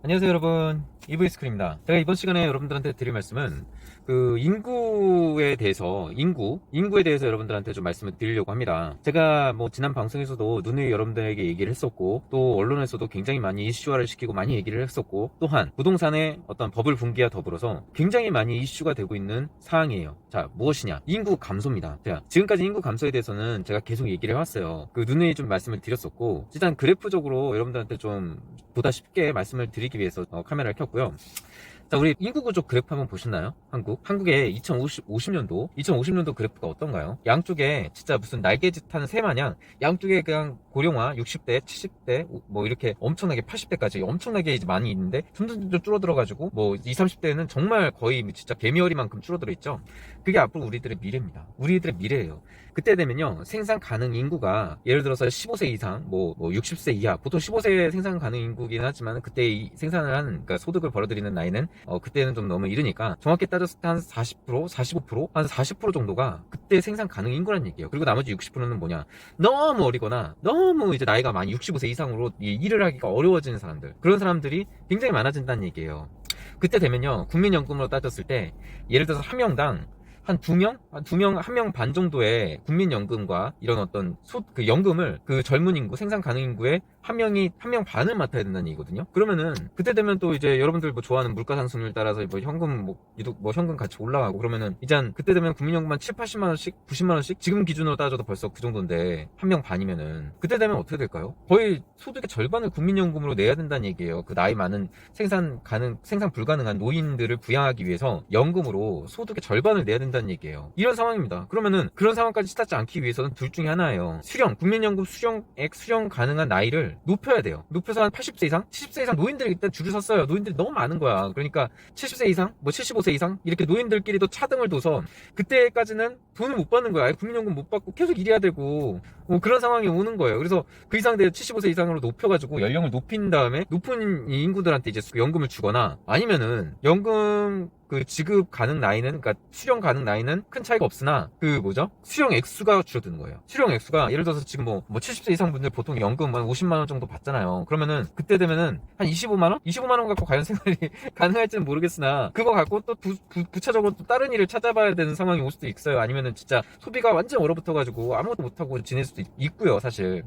안녕하세요 여러분, 이브이스크입니다. 제가 이번 시간에 여러분들한테 드릴 말씀은 인구에 대해서 인구에 대해서 여러분들한테 좀 말씀을 드리려고 합니다. 제가 지난 방송에서도 누누이 여러분들에게 얘기를 했었고, 또 언론에서도 굉장히 많이 이슈화를 시키고 많이 얘기를 했었고, 또한 부동산의 어떤 버블 붕괴와 더불어서 굉장히 많이 이슈가 되고 있는 사항이에요. 자, 무엇이냐? 인구 감소입니다. 자, 지금까지 인구 감소에 대해서는 제가 계속 얘기를 해왔어요. 누누이 좀 말씀을 드렸었고, 일단 그래프적으로 여러분들한테 좀 보다 쉽게 말씀을 드리기 위해서 카메라를 켰고요. 자, 우리 인구 구조 그래프 한번 보셨나요? 한국의 2050년도 그래프가 어떤가요? 양쪽에 진짜 무슨 날개짓 하는 새 마냥 양쪽에 그냥 고령화 60대, 70대, 이렇게 엄청나게 80대까지 엄청나게 이제 많이 있는데 점점 줄어들어가지고 20, 30대는 정말 거의 진짜 개미어리만큼 줄어들어 있죠. 그게 앞으로 우리들의 미래입니다. 우리들의 미래예요. 그때 되면요, 생산 가능 인구가 예를 들어서 15세 이상, 60세 이하, 보통 15세 생산 가능 인구긴 하지만 그때 생산을 하는, 그러니까 소득을 벌어들이는 나이는 그때는 좀 너무 이르니까 정확히 따졌을 때 한 40%, 45%, 한 40% 정도가 그때 생산 가능 인구란 얘기예요. 그리고 나머지 60%는 뭐냐? 너무 어리거나 너무 이제 나이가 많이 65세 이상으로 일을 하기가 어려워지는 사람들, 그런 사람들이 굉장히 많아진다는 얘기예요. 그때 되면요, 국민연금으로 따졌을 때 예를 들어서 한 명당 한 한 명 반 정도의 국민연금과 이런 어떤 연금을 그 젊은 인구, 생산 가능 인구의 한 명 반을 맡아야 된다는 얘기거든요. 그러면은, 그때 되면 또 이제 여러분들 좋아하는 물가 상승률 따라서 현금, 현금 가치 올라가고 그러면은, 이제 그때 되면 국민연금 한 7, 80만원씩, 90만원씩? 지금 기준으로 따져도 벌써 그 정도인데, 한 명 반이면은, 그때 되면 어떻게 될까요? 거의 소득의 절반을 국민연금으로 내야 된다는 얘기예요. 그 나이 많은 생산 불가능한 노인들을 부양하기 위해서 연금으로 소득의 절반을 내야 된다는 얘기예요. 이런 상황입니다. 그러면은 그런 상황까지 치닫지 않기 위해서는 둘 중에 하나예요. 국민연금 수령 가능한 나이를 높여야 돼요. 높여서 한 80세 이상, 70세 이상 노인들이 일단 줄을 섰어요. 노인들이 너무 많은 거야. 그러니까 70세 이상, 75세 이상 이렇게 노인들끼리도 차등을 둬서 그때까지는 돈을 못 받는 거야. 국민연금 못 받고 계속 일해야 되고 그런 상황이 오는 거예요. 그래서 그 이상 돼 75세 이상으로 높여가지고 연령을 높인 다음에 높은 인구들한테 이제 연금을 주거나, 아니면은 연금 지급 가능 나이는, 그러니까 수령 가능 나이는 큰 차이가 없으나 수령 액수가 줄어드는 거예요. 수령 액수가 예를 들어서 지금 70세 이상 분들 보통 연금 한 50만 원 정도 받잖아요. 그러면은 그때 되면은 한 25만 원? 25만 원 갖고 과연 생활이 가능할지는 모르겠으나, 그거 갖고 또 부차적으로 또 다른 일을 찾아봐야 되는 상황이 올 수도 있어요. 아니면은 진짜 소비가 완전 얼어붙어가지고 아무것도 못하고 지낼 수도 있고요, 사실.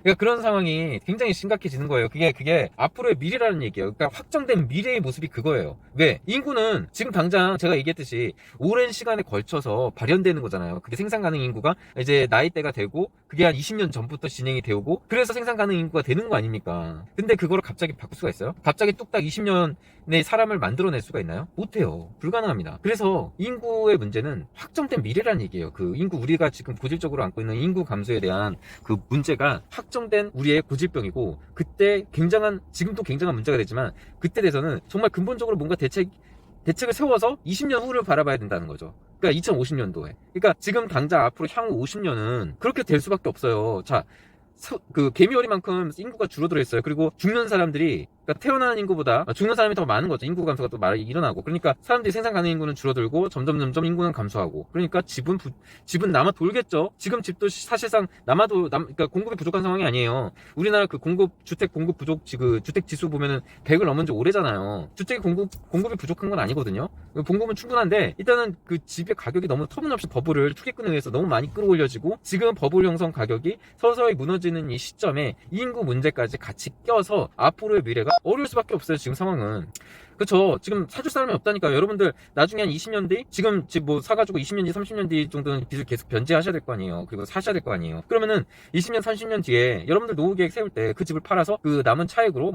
그러니까 그런 상황이 굉장히 심각해지는 거예요. 그게 앞으로의 미래라는 얘기예요. 그러니까 확정된 미래의 모습이 그거예요. 왜? 인구는 지금 당장 제가 얘기했듯이 오랜 시간에 걸쳐서 발현되는 거잖아요. 그게 생산 가능 인구가 이제 나이대가 되고, 그게 한 20년 전부터 진행이 되고, 그래서 생산 가능 인구가 되는 거 아닙니까? 근데 그거를 갑자기 바꿀 수가 있어요? 갑자기 뚝딱 20년의 사람을 만들어낼 수가 있나요? 못해요. 불가능합니다. 그래서 인구의 문제는 확정된 미래라는 얘기예요. 인구, 우리가 지금 고질적으로 안고 있는 인구 감소에 대한 그 문제가 확정된 우리의 고질병이고, 그때 지금도 굉장한 문제가 되지만, 그때 돼서는 정말 근본적으로 뭔가 대책을 세워서 20년 후를 바라봐야 된다는 거죠. 그러니까 2050년도에. 그러니까 지금 당장 앞으로 향후 50년은 그렇게 될 수밖에 없어요. 자, 개미어리만큼 인구가 줄어들어 있어요. 그리고 죽는 사람들이, 그러니까 태어나는 인구보다 죽는 사람이 더 많은 거죠. 인구 감소가 또 일어나고. 그러니까 사람들이 생산 가능 인구는 줄어들고 점점 인구는 감소하고. 그러니까 집은 남아 돌겠죠. 지금 집도 사실상 그러니까 공급이 부족한 상황이 아니에요. 우리나라 주택 공급 부족, 주택 지수 보면은 100을 넘은 지 오래잖아요. 주택 공급이 부족한 건 아니거든요. 공급은 충분한데, 일단은 그 집의 가격이 너무 터무니없이 투기꾼에 의해서 너무 많이 끌어올려지고, 지금 버블 형성 가격이 서서히 무너지는 이 시점에 인구 문제까지 같이 껴서 앞으로의 미래가 어려울 수밖에 없어요. 지금 상황은. 그쵸. 지금 사줄 사람이 없다니까요. 여러분들 나중에 한 20년 뒤, 지금 집 사가지고 20년 뒤, 30년 뒤 정도는 빚을 계속 변제하셔야 될 거 아니에요. 그리고 사셔야 될 거 아니에요. 그러면은 20년, 30년 뒤에 여러분들 노후 계획 세울 때 그 집을 팔아서 그 남은 차익으로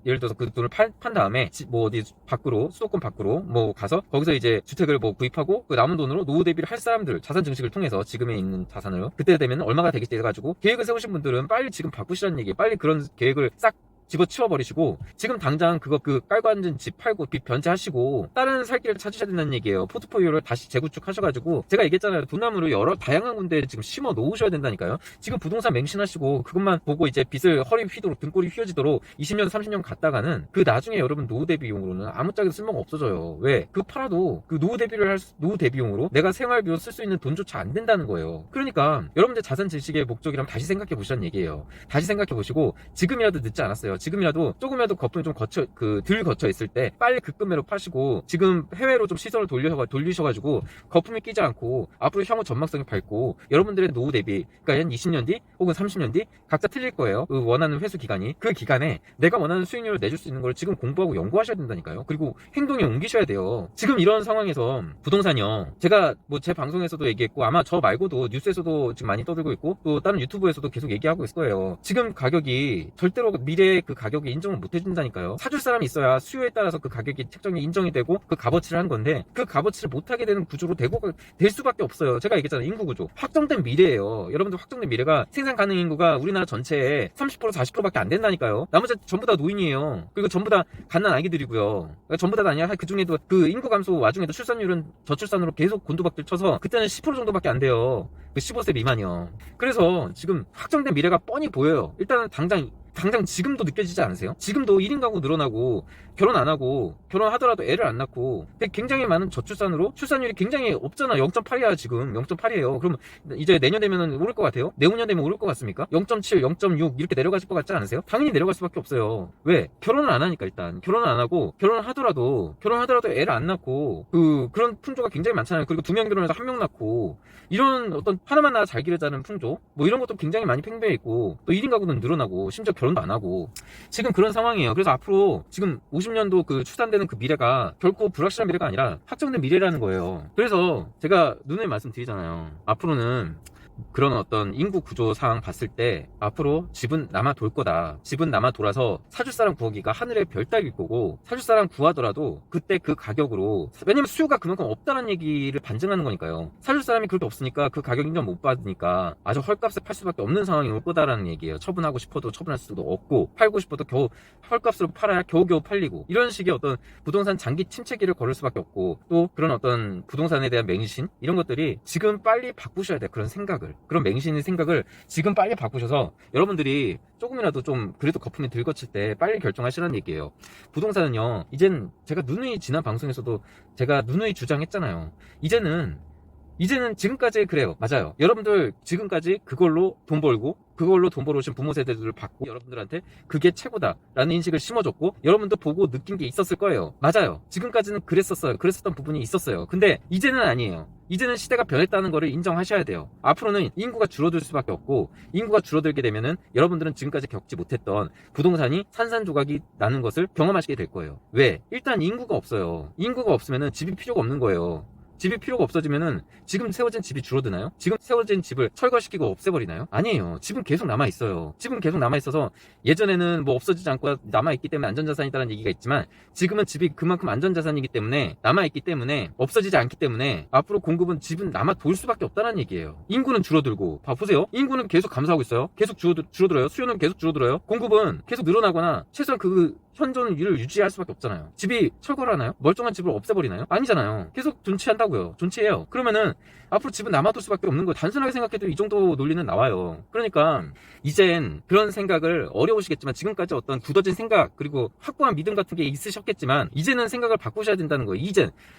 예를 들어서 그 돈을 판 다음에 어디 밖으로, 수도권 밖으로 가서 거기서 이제 주택을 구입하고, 그 남은 돈으로 노후 대비를 할 사람들, 자산 증식을 통해서 지금에 있는 자산을 그때 되면 얼마가 되겠지 해가지고 계획을 세우신 분들은 빨리 지금 바꾸시라는 얘기예요. 빨리 그런 계획을 싹 집어치워버리시고, 지금 당장 깔고 앉은 집 팔고 빚 변제하시고 다른 살 길을 찾으셔야 된다는 얘기예요. 포트폴리오를 다시 재구축하셔가지고, 제가 얘기했잖아요. 돈나무를 여러 다양한 군데에 지금 심어 놓으셔야 된다니까요. 지금 부동산 맹신하시고 그것만 보고 이제 빚을 허리 휘도록, 등골이 휘어지도록 20년 30년 갔다가는 그 나중에 여러분 노후 대비용으로는 아무짝에도 쓸모가 없어져요. 왜? 팔아도 노후 대비용으로 내가 생활비로 쓸 수 있는 돈조차 안 된다는 거예요. 그러니까 여러분들 자산 질식의 목적이라면 다시 생각해 보시라는 얘기예요. 다시 생각해 보시고 지금이라도 늦지 않았어요. 지금이라도 조금이라도 거품이 좀 덜 거쳐 있을 때 빨리 급금매로 파시고, 지금 해외로 좀 시선을 돌리셔가지고 거품이 끼지 않고 앞으로 향후 전망성이 밝고, 여러분들의 노후 대비, 그러니까 한 20년 뒤 혹은 30년 뒤 각자 틀릴 거예요. 그 원하는 회수 기간이. 그 기간에 내가 원하는 수익률을 내줄 수 있는 걸 지금 공부하고 연구하셔야 된다니까요. 그리고 행동에 옮기셔야 돼요. 지금 이런 상황에서 부동산이요, 제가 뭐 제 방송에서도 얘기했고, 아마 저 말고도 뉴스에서도 지금 많이 떠들고 있고, 또 다른 유튜브에서도 계속 얘기하고 있을 거예요. 지금 가격이 절대로 미래의 그 가격이 인정을 못 해준다니까요. 사줄 사람이 있어야 수요에 따라서 그 가격이 책정이 인정이 되고 그 값어치를 하는 건데, 그 값어치를 못하게 되는 구조로 될 수밖에 없어요. 제가 얘기했잖아요. 인구 구조 확정된 미래예요. 여러분들, 확정된 미래가 생산 가능 인구가 우리나라 전체의 30% 40%밖에 안 된다니까요. 나머지 전부 다 노인이에요. 그리고 전부 다 갓난 아기들이고요. 그러니까 전부 다 아니야. 그 중에도 그 인구 감소 와중에도 출산율은 저출산으로 계속 곤두박질 쳐서 그때는 10% 정도밖에 안 돼요. 그 15세 미만이요. 그래서 지금 확정된 미래가 뻔히 보여요. 일단은 당장 지금도 느껴지지 않으세요? 지금도 1인 가구 늘어나고, 결혼 안 하고, 결혼하더라도 애를 안 낳고, 굉장히 많은 저출산으로 출산율이 굉장히 없잖아. 0.8이야 지금. 0.8이에요. 그럼 이제 내년 되면은 오를 것 같아요? 내후년 되면 오를 것 같습니까? 0.7, 0.6 이렇게 내려가실 것 같지 않으세요? 당연히 내려갈 수밖에 없어요. 왜? 결혼을 안 하니까. 일단 결혼을 안 하고, 결혼을 하더라도 애를 안 낳고, 그런 풍조가 굉장히 많잖아요. 그리고 2명 결혼해서 1명 낳고, 이런 어떤 하나만 낳아 잘 기르자는 풍조, 뭐 이런 것도 굉장히 많이 팽배해 있고, 또 1인 가구는 늘어나고, 심지어 결혼도 안 하고, 지금 그런 상황이에요. 그래서 앞으로 지금 50년도 그 추산되는 그 미래가 결코 불확실한 미래가 아니라 확정된 미래라는 거예요. 그래서 제가 누누이 말씀드리잖아요. 앞으로는 그런 어떤 인구 구조 상황 봤을 때 앞으로 집은 남아 돌 거다. 집은 남아 돌아서 사줄 사람 구하기가 하늘의 별 따기일 거고, 사줄 사람 구하더라도 그때 그 가격으로, 왜냐면 수요가 그만큼 없다는 얘기를 반증하는 거니까요. 사줄 사람이 그렇게 없으니까 그 가격 인정 못 받으니까 아주 헐값에 팔 수밖에 없는 상황이 올 거다라는 얘기예요. 처분하고 싶어도 처분할 수도 없고, 팔고 싶어도 겨우 헐값으로 팔아야 겨우겨우 팔리고, 이런 식의 어떤 부동산 장기 침체기를 걸을 수밖에 없고, 또 그런 어떤 부동산에 대한 맹신, 이런 것들이 지금 빨리 바꾸셔야 돼요. 그런 생각을, 그런 맹신의 생각을 지금 빨리 바꾸셔서 여러분들이 조금이라도 좀 그래도 거품이 덜 거칠 때 빨리 결정하시라는 얘기예요. 부동산은요, 이젠 제가 누누이 지난 방송에서도 제가 누누이 주장했잖아요. 이제는 지금까지 그래요. 맞아요. 여러분들 지금까지 그걸로 돈 벌어오신 부모 세대들을 받고 여러분들한테 그게 최고다라는 인식을 심어줬고, 여러분도 보고 느낀 게 있었을 거예요. 맞아요. 지금까지는 그랬었던 부분이 있었어요. 근데 이제는 아니에요. 이제는 시대가 변했다는 거를 인정하셔야 돼요. 앞으로는 인구가 줄어들 수밖에 없고, 인구가 줄어들게 되면은 여러분들은 지금까지 겪지 못했던 부동산이 산산조각이 나는 것을 경험하시게 될 거예요. 왜? 일단 인구가 없어요. 인구가 없으면은 집이 필요가 없는 거예요. 집이 필요가 없어지면은 지금 세워진 집이 줄어드나요? 지금 세워진 집을 철거시키고 없애버리나요? 아니에요. 집은 계속 남아있어요. 집은 계속 남아있어서, 예전에는 뭐 없어지지 않고 남아있기 때문에 안전자산이다라는 얘기가 있지만, 지금은 집이 그만큼 안전자산이기 때문에, 남아있기 때문에, 없어지지 않기 때문에 앞으로 공급은 집은 남아 돌 수밖에 없다는 얘기예요. 인구는 줄어들고, 보세요. 인구는 계속 감소하고 있어요. 계속 줄어들어요. 수요는 계속 줄어들어요. 공급은 계속 늘어나거나 최소한 그 현존율을 유지할 수밖에 없잖아요. 집이 철거를 하나요? 멀쩡한 집을 없애버리나요? 아니잖아요. 계속 존치한다고요. 존치해요. 그러면은 앞으로 집은 남아돌 수밖에 없는 거예요. 단순하게 생각해도 이 정도 논리는 나와요. 그러니까 이젠 그런 생각을, 어려우시겠지만 지금까지 어떤 굳어진 생각, 그리고 확고한 믿음 같은 게 있으셨겠지만, 이제는 생각을 바꾸셔야 된다는 거예요.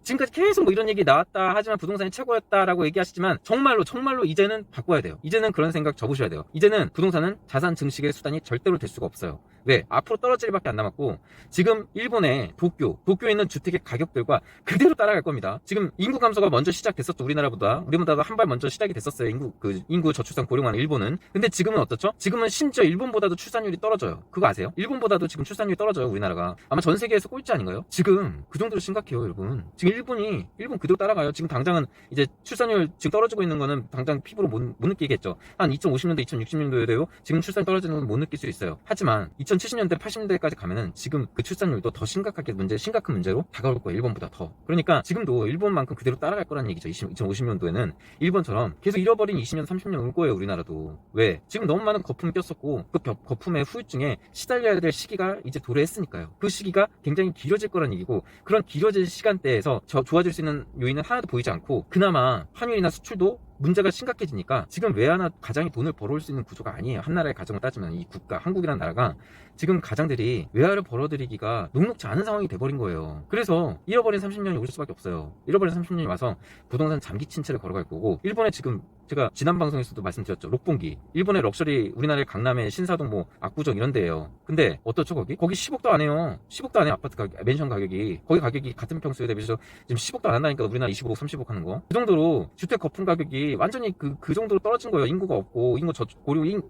지금까지 계속 뭐 이런 얘기 나왔다 하지만 부동산이 최고였다라고 얘기하시지만, 정말로 이제는 바꿔야 돼요. 이제는 그런 생각 접으셔야 돼요. 이제는 부동산은 자산 증식의 수단이 절대로 될 수가 없어요. 왜? 앞으로 떨어질 일밖에 안 남았고, 지금 일본의 도쿄에 있는 주택의 가격들과 그대로 따라갈 겁니다. 지금 인구 감소가 먼저 시작됐었죠. 우리보다 한 발 먼저 시작이 됐었어요. 인구 저출산 고령화는 일본은. 근데 지금은 어떻죠? 지금은 심지어 일본보다도 출산율이 떨어져요. 그거 아세요? 일본보다도 지금 출산율이 떨어져요. 우리나라가 아마 전 세계에서 꼴찌 아닌가요? 지금 그 정도로 심각해요, 여러분. 지금 일본 그대로 따라가요. 지금 당장은 이제 출산율 지금 떨어지고 있는 거는 당장 피부로 못 느끼겠죠. 한 2050년도 2060년도에도 지금 출산이 떨어지는 건 못 느낄 수 있어요. 하지만 2070년대 80년대까지 가면은 지금 그 출산율도 더 심각한 문제로 다가올 거예요. 일본보다 더. 그러니까 지금도 일본만큼 그대로 따라갈 거라는 얘기죠. 2050년도에는 일본처럼 계속 잃어버린 20년 30년 올 거예요. 우리나라도. 왜? 지금 너무 많은 거품이 꼈었고, 그 거품의 후유증에 시달려야 될 시기가 이제 도래했으니까요. 그 시기가 굉장히 길어질 거라는 얘기고, 그런 길어진 시간대에서 좋아질 수 있는 요인은 하나도 보이지 않고, 그나마 환율이나 수출도 문제가 심각해지니까 지금 외화나 가장이 돈을 벌어올 수 있는 구조가 아니에요. 한 나라의 가정을 따지면 이 국가, 한국이라는 나라가 지금 가장들이 외화를 벌어들이기가 녹록지 않은 상황이 돼버린 거예요. 그래서 잃어버린 30년이 올 수밖에 없어요. 잃어버린 30년이 와서 부동산 장기 침체를 걸어갈 거고, 일본의 지금 제가 지난 방송에서도 말씀드렸죠. 록봉기. 일본의 럭셔리, 우리나라의 강남의 신사동, 뭐 압구정 이런 데예요. 근데 어떻죠 거기? 거기 10억도 안 해요. 10억도 안 해요. 아파트 가격, 맨션 가격이. 거기 가격이 같은 평수에 대비해서 지금 10억도 안 한다니까. 우리나라 25억, 30억 하는 거. 그 정도로 주택 거품 가격이 완전히 그 정도로 떨어진 거예요. 인구가 없고,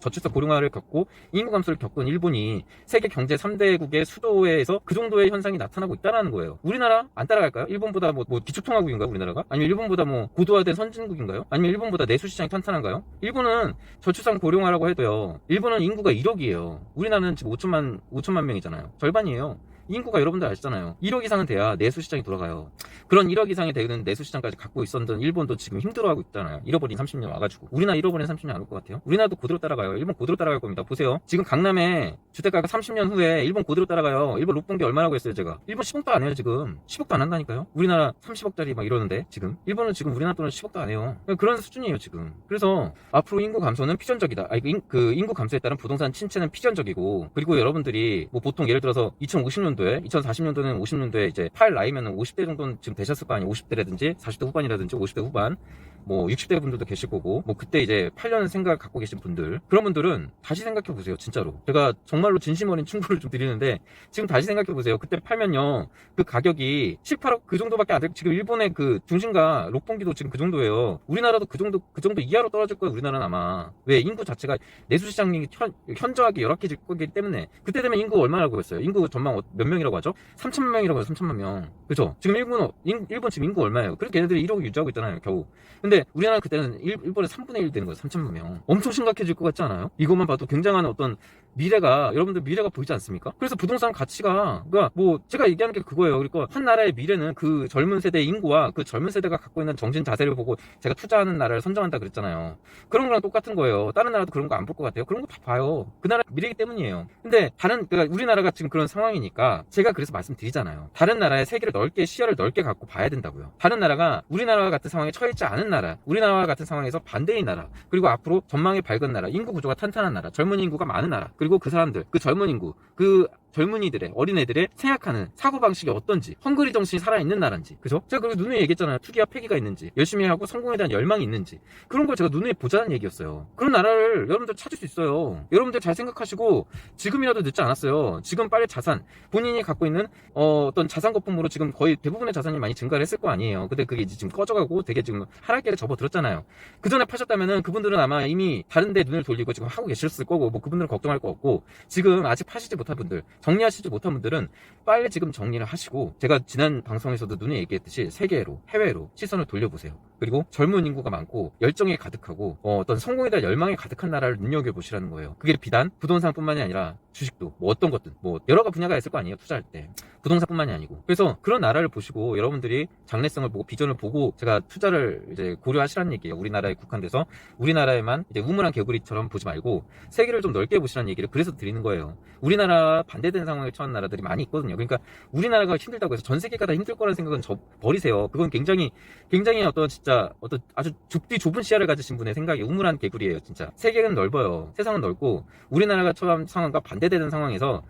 저출산 고령화를 겪고, 인구 감소를 겪은 일본이 세계 경제 3대국의 수도에서 그 정도의 현상이 나타나고 있다는 거예요. 우리나라 안 따라갈까요? 일본보다 뭐 기초통화국인가요? 우리나라가? 아니면 일본보다 뭐 고도화된 선진국인가요? 아니면 일본보다 내수시장이 탄탄한가요? 일본은 저출산 고령화라고 해도요. 일본은 인구가 1억이에요. 우리나라는 지금 5천만 명이잖아요. 절반이에요. 인구가 여러분들 아시잖아요. 1억 이상은 돼야 내수시장이 돌아가요. 그런 1억 이상이 되는 내수시장까지 갖고 있었던 일본도 지금 힘들어하고 있잖아요. 잃어버린 30년 와가지고. 우리나라 잃어버린 30년 안 올 것 같아요. 우리나라도 그대로 따라가요. 일본 그대로 따라갈 겁니다. 보세요. 지금 강남에 주택가가 30년 후에 일본 그대로 따라가요. 일본 록봉기 얼마라고 했어요 제가. 일본 10억도 안 해요 지금. 10억도 안 한다니까요. 우리나라 30억짜리 막 이러는데 지금. 일본은 지금 우리나라 돈은 10억도 안 해요. 그런 수준이에요 지금. 그래서 앞으로 인구 감소는 피전적이다. 그 인구 감소에 따른 부동산 침체는 피전적이고, 그리고 여러분들이 뭐 보통 예를 들어서 2050년도에 2040년도는 50년도에 이제 팔 나이면은 50대 정도는 지금 되셨을 거 아니에요. 50대라든지 40대 후반이라든지 50대 후반, 뭐 60대 분들도 계실 거고, 뭐 그때 이제 8년 생각을 갖고 계신 분들, 그런 분들은 다시 생각해 보세요. 진짜로 제가 정말로 진심 어린 충고를 좀 드리는데, 지금 다시 생각해 보세요. 그때 팔면요 그 가격이 7, 8억 그 정도밖에 안 되고, 지금 일본의 그 중심가 록봉기도 지금 그 정도예요. 우리나라도 그 정도 이하로 떨어질 거예요. 우리나라는 아마. 왜? 인구 자체가 내수시장이 현저하게 열악해질 거기 때문에. 그때 되면 인구 얼마라고 했어요? 인구 전망 몇 명이라고 하죠? 3천만 명이라고 해요. 3천만 명. 그죠? 지금 일본 지금 인구 얼마예요? 그래서 걔네들이 1억을 유지하고 있잖아요 겨우. 근데 우리나라 그때는 일본의 3분의 1 되는 거예요. 3천만 명. 엄청 심각해질 것 같지 않아요? 이것만 봐도 굉장한 어떤 미래가, 여러분들 미래가 보이지 않습니까? 그래서 부동산 가치가, 그러니까 뭐 제가 얘기하는 게 그거예요. 그러니까 한 나라의 미래는 그 젊은 세대의 인구와 그 젊은 세대가 갖고 있는 정신 자세를 보고 제가 투자하는 나라를 선정한다 그랬잖아요. 그런 거랑 똑같은 거예요. 다른 나라도 그런 거 안 볼 것 같아요. 그런 거 다 봐요. 그 나라 미래이기 때문이에요. 근데 그러니까 우리나라가 지금 그런 상황이니까 제가 그래서 말씀드리잖아요. 다른 나라의 세계를 넓게, 시야를 넓게 갖고 봐야 된다고요. 다른 나라가 우리나라와 같은 상황에 처해있지 않은 나라, 우리나라와 같은 상황에서 반대인 나라, 그리고 앞으로 전망이 밝은 나라, 인구 구조가 탄탄한 나라, 젊은 인구가 많은 나라, 그리고 그 사람들, 그 젊은 인구, 그 젊은이들의, 어린애들의 생각하는 사고방식이 어떤지, 헝그리 정신이 살아있는 나라인지, 그죠? 제가 그리고 누누이 얘기했잖아요. 투기와 패기가 있는지, 열심히 하고 성공에 대한 열망이 있는지, 그런 걸 제가 누누이 보자는 얘기였어요. 그런 나라를 여러분들 찾을 수 있어요. 여러분들 잘 생각하시고 지금이라도 늦지 않았어요. 지금 빨리 자산, 본인이 갖고 있는 어떤 자산 거품으로 지금 거의 대부분의 자산이 많이 증가를 했을 거 아니에요. 근데 그게 이제 지금 꺼져가고 되게 지금 하락기를 접어들었잖아요. 그 전에 파셨다면은 그분들은 아마 이미 다른 데 눈을 돌리고 지금 하고 계셨을 거고, 뭐 그분들은 걱정할 거 없고, 지금 아직 파시지 못한 분들, 정리하시지 못한 분들은 빨리 지금 정리를 하시고, 제가 지난 방송에서도 눈에 얘기했듯이 세계로, 해외로 시선을 돌려보세요. 그리고 젊은 인구가 많고 열정에 가득하고 어떤 성공에 대한 열망에 가득한 나라를 눈여겨보시라는 거예요. 그게 비단 부동산뿐만이 아니라 주식도, 뭐 어떤 것든, 뭐 여러 분야가 있을 거 아니에요. 투자할 때 부동산뿐만이 아니고. 그래서 그런 나라를 보시고 여러분들이 장래성을 보고 비전을 보고 제가 투자를 이제 고려하시라는 얘기예요. 우리나라에 국한돼서 우리나라에만 이제 우물한 개구리처럼 보지 말고 세계를 좀 넓게 보시라는 얘기를 그래서 드리는 거예요. 우리나라 반대되는 상황에 처한 나라들이 많이 있거든요. 그러니까 우리나라가 힘들다고 해서 전 세계가 다 힘들 거라는 생각은 버리세요. 그건 굉장히 어떤 진짜 어떤 아주 좁은 시야를 가지신 분의 생각이 우물한 개구리예요. 진짜 세계는 넓어요. 세상은 넓고, 우리나라가 처한 상황과 반대되는 상황에서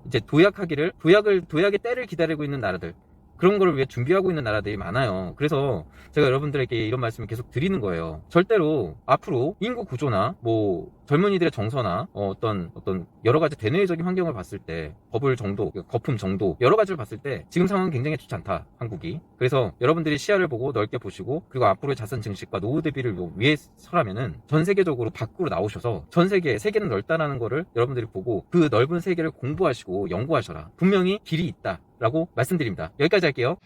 이제 도약의 때를 기다리고 있는 나라들, 그런 거를 위해 준비하고 있는 나라들이 많아요. 그래서 제가 여러분들에게 이런 말씀을 계속 드리는 거예요. 절대로 앞으로 인구 구조나 뭐 젊은이들의 정서나 어떤 여러 가지 대내적인 환경을 봤을 때, 버블 정도, 거품 정도, 여러 가지를 봤을 때 지금 상황은 굉장히 좋지 않다, 한국이. 그래서 여러분들이 시야를 보고 넓게 보시고, 그리고 앞으로의 자산 증식과 노후 대비를 위해서라면은 전 세계적으로 밖으로 나오셔서 세계는 넓다라는 거를 여러분들이 보고 그 넓은 세계를 공부하시고 연구하셔라. 분명히 길이 있다 라고 말씀드립니다. 여기까지 할게요.